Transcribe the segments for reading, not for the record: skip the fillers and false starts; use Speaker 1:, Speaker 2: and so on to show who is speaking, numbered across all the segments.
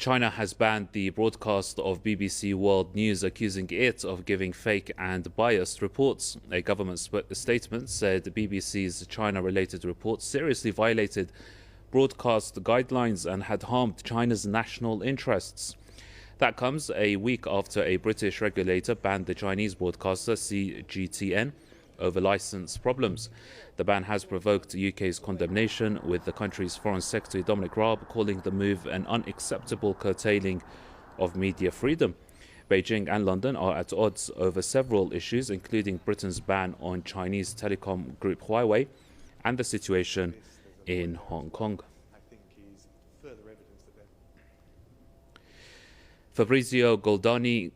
Speaker 1: China has banned the broadcast of BBC World News, accusing it of giving fake and biased reports. A government statement said the BBC's China-related reports seriously violated broadcast guidelines and had harmed China's national interests. That comes a week after a British regulator banned the Chinese broadcaster CGTN over licence problems. The ban has provoked the UK's condemnation, with the country's Foreign Secretary Dominic Raab calling the move an unacceptable curtailing of media freedom. Beijing and London are at odds over several issues, including Britain's ban on Chinese telecom group Huawei and the situation in Hong Kong. Fabrizio Goldoni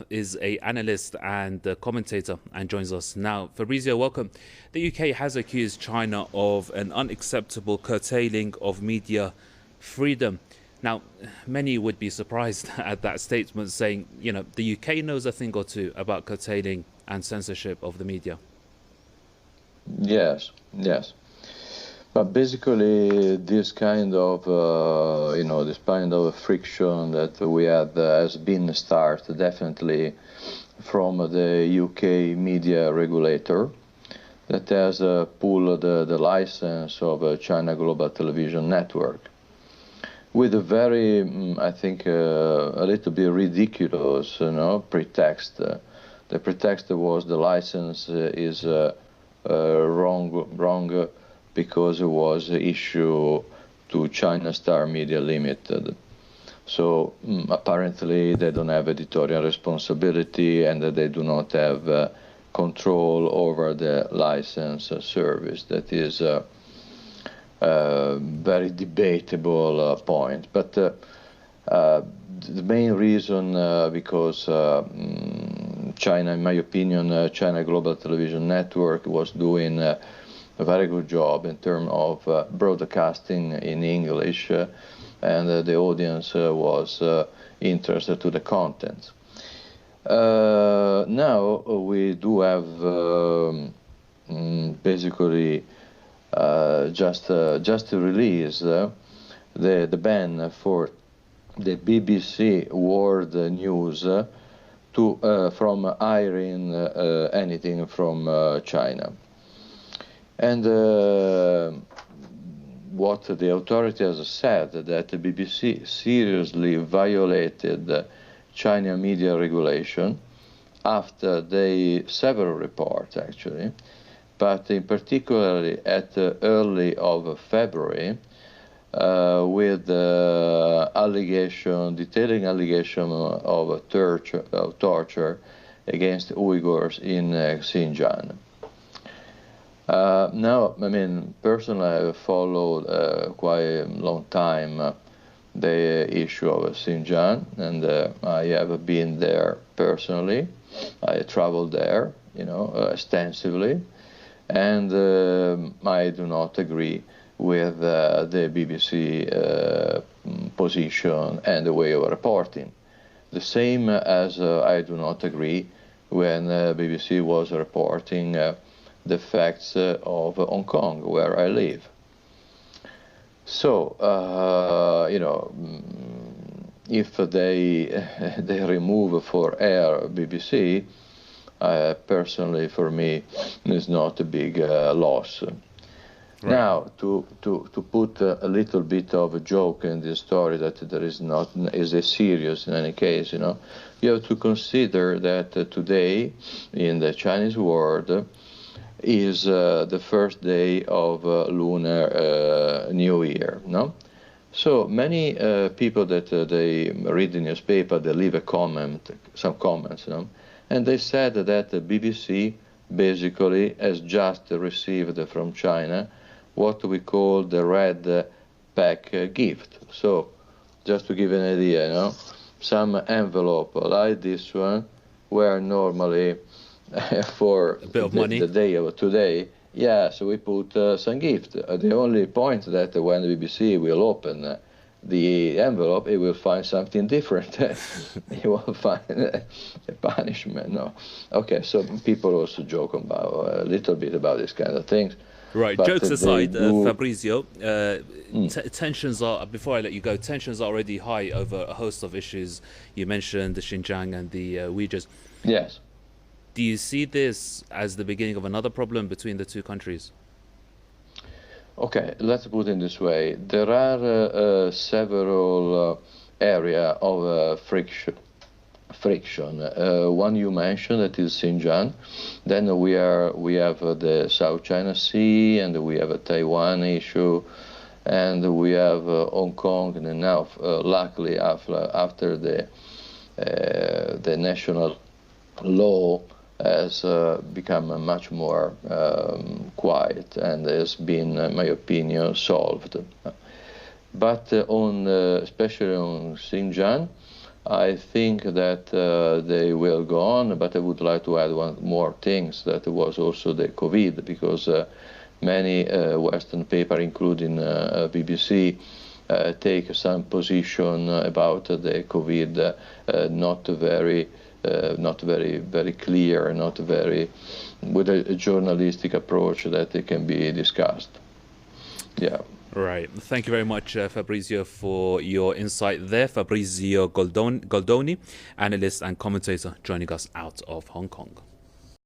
Speaker 1: is an analyst and a commentator and joins us now. Fabrizio, welcome. The UK has accused China of an unacceptable curtailing of media freedom. Now, many would be surprised at that statement, saying, you know, the UK knows a thing or two about curtailing and censorship of the media.
Speaker 2: Yes. But basically, this kind of, this kind of friction that we had has been started definitely from the UK media regulator that has pulled the license of China Global Television Network with a very, I think, a little bit ridiculous, pretext. The pretext was the license is wrong. Because it was issued to China Star Media Limited. So apparently they don't have editorial responsibility and they do not have control over the license service. That is a very debatable point. But the main reason, because China, in my opinion, China Global Television Network was doing a very good job in terms of broadcasting in English, and the audience was interested to the content. Now we do have basically just release the ban for the BBC World News from airing anything from China. And what the authority has said, that the BBC seriously violated China media regulation after several reports actually, but in particular at early of February, with detailing allegation of torture against Uyghurs in Xinjiang. Now, I mean, personally, I followed quite a long time the issue of Xinjiang, and I have been there personally. I traveled there, extensively, and I do not agree with the BBC position and the way of reporting. The same as I do not agree when BBC was reporting the facts of Hong Kong, where I live. So, if they remove for air BBC, personally, for me, is not a big loss. Right. Now, to put a little bit of a joke in this story, that there is a serious in any case, you have to consider that today in the Chinese world is the first day of Lunar New Year, no? So many people that they read the newspaper, they leave some comments, and they said that the BBC basically has just received from China what we call the red pack gift. So, just to give an idea, some envelope like this one, where normally for
Speaker 1: a bit of money.
Speaker 2: The day of today, so we put some gift. The only point that when the BBC will open the envelope, it will find something different. It will find a punishment. No, okay. So people also joke about a little bit about these kind of things.
Speaker 1: Right.
Speaker 2: But
Speaker 1: Jokes
Speaker 2: they
Speaker 1: aside,
Speaker 2: do.
Speaker 1: Fabrizio, tensions are, before I let you go, tensions are already high over a host of issues. You mentioned the Xinjiang and the Uyghurs.
Speaker 2: Yes.
Speaker 1: Do you see this as the beginning of another problem between the two countries?
Speaker 2: Okay, let's put it this way. There are several area of friction. One you mentioned, that is Xinjiang. Then we have the South China Sea, and we have a Taiwan issue, and we have Hong Kong. And now, luckily, after the national law has become much more quiet and has been, in my opinion, solved. But especially on Xinjiang, I think that they will go on, but I would like to add one more thing, that was also the COVID, because many Western papers, including BBC, take some position about the COVID, not very clear, not very with a journalistic approach that it can be discussed. Yeah.
Speaker 1: Right. Thank you very much, Fabrizio, for your insight there. Fabrizio Goldoni, analyst and commentator, joining us out of Hong Kong.